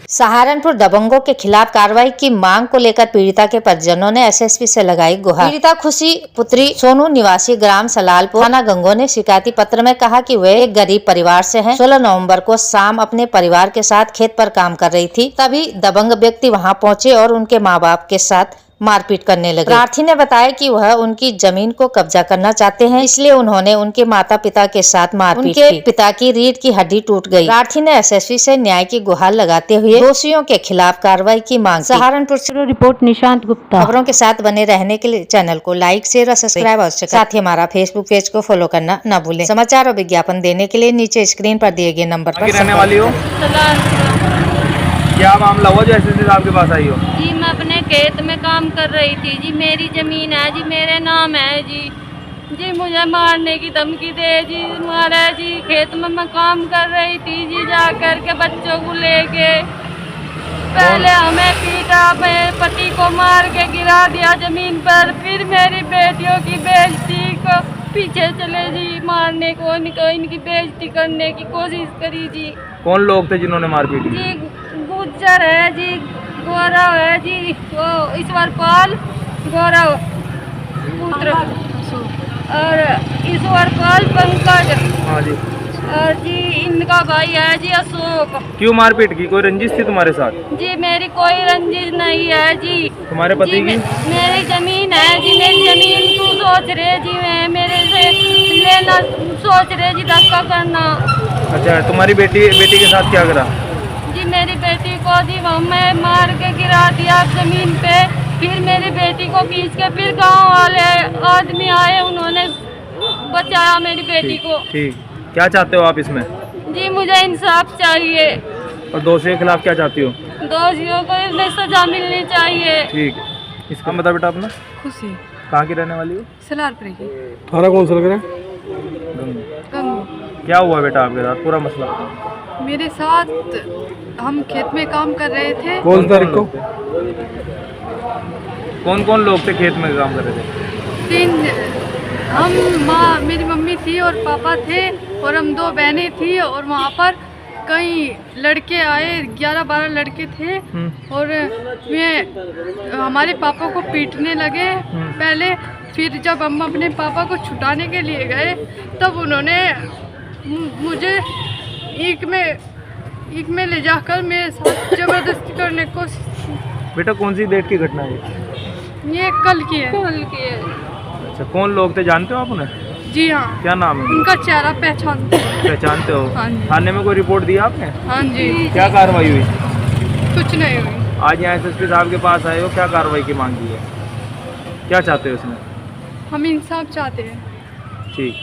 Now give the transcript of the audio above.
सहारनपुर दबंगों के खिलाफ कार्रवाई की मांग को लेकर पीड़िता के परिजनों ने एसएसपी से लगाई गुहार। पीड़िता खुशी पुत्री सोनू निवासी ग्राम सलालपुर थाना गंगो ने शिकायती पत्र में कहा कि वे एक गरीब परिवार से हैं। 16 नवंबर को शाम अपने परिवार के साथ खेत पर काम कर रही थी, तभी दबंग व्यक्ति वहां पहुंचे और उनके माँ बाप के साथ मारपीट करने लगे। प्रार्थी ने बताया कि वह उनकी जमीन को कब्जा करना चाहते हैं, इसलिए उन्होंने उनके माता पिता के साथ मारपीट की। उनके पिता की रीढ़ की हड्डी टूट गई। प्रार्थी ने एसएसपी से न्याय की गुहार लगाते हुए दोषियों के खिलाफ कार्रवाई की मांग की। सहारनपुर से रिपोर्ट निशांत गुप्ता। खबरों के साथ बने रहने के लिए चैनल को लाइक शेयर और सब्सक्राइब अवश्य करें। साथ ही हमारा फेसबुक पेज को फॉलो करना न भूलें। समाचार और विज्ञापन देने के लिए नीचे स्क्रीन पर दिए गए नंबर पर रहने वाली हो। क्या मामला हुआ जो एसएसपी साहब के पास आई हो? जी मैं अपने खेत में काम कर रही थी जी, मेरी ज़मीन है जी, मेरे नाम है जी। जी मुझे मारने की धमकी दे जी, मारा जी। खेत में मैं काम कर रही थी जी, जा कर के बच्चों को लेके पहले हमें पीटा, मेरे पति को मार के गिरा दिया ज़मीन पर, फिर मेरी बेटियों की बेइज्जती को पीछे चले जी मारने को, इनकी बेइज्जती करने की कोशिश करी जी। कौन लोग थे जिन्होंने मारपीट की? जी गुज्जर है जी, गौरव है जी, वो ईश्वरपाल गौरव पुत्र और ईश्वरपाल पंकज। हाँ जी। और जी इनका भाई है जी अशोक। क्यों मारपीट की? कोई रंजिश थी तुम्हारे साथ? जी मेरी कोई रंजिश नहीं है जी। तुम्हारे पति की? मेरी जमीन है जी, मेरी जमीन तू सोच रहे जी, मैं मेरे से लेना सोच रहे जी, धक्का करना। अच्छा, तुम्हारी बेटी के साथ क्या करा? जी मेरी बेटी को जी मैं मार के गिरा दिया जमीन पे, फिर मेरी बेटी को खींच के फिर गांव वाले आदमी आए, उन्होंने बचाया मेरी बेटी को। ठीक, क्या चाहते हो आप इसमें? जी मुझे इंसाफ चाहिए। और दोषियों के खिलाफ क्या चाहती हो? दोषियों को इसमें सजा मिलनी चाहिए। ठीक, इसका बता बेटा अपना। खुशी। कहाँ की रहने वाली हो? सलालपुर की। थाना कौन सा लग रहा है? गंगो। क्या हुआ बेटा आपके साथ, पूरा मसला? मेरे साथ हम खेत में काम कर रहे थे। कौन तारीख को? कौन कौन लोग थे खेत में काम कर रहे थे? हम मेरी मम्मी थी और पापा थे और हम 2 बहनें थी, और वहाँ पर कई लड़के आए, 11-12 लड़के थे और हमारे पापा को पीटने लगे पहले। फिर जब हम अपने पापा को छुटाने के लिए गए तब उन्होंने मुझे ईक में ले जाकर मेरे साथ जबरदस्ती करने की कोशिश की। बेटा कौन सी डेट की घटना है? ये कल की है। अच्छा, कौन लोग थे, जानते हो आप उन्हें? जी हाँ। क्या नाम है उनका चेहरा पहचानते हो? हाँ जी। थाने में कोई रिपोर्ट दी आपने? हाँ जी। क्या कार्रवाई हुई? कुछ नहीं हुई। आज यहाँ एसएसपी साहब के पास आए हो, क्या कार्रवाई की मांग की है? क्या चाहते हो इसमें? हम इंसाफ चाहते हैं। ठीक।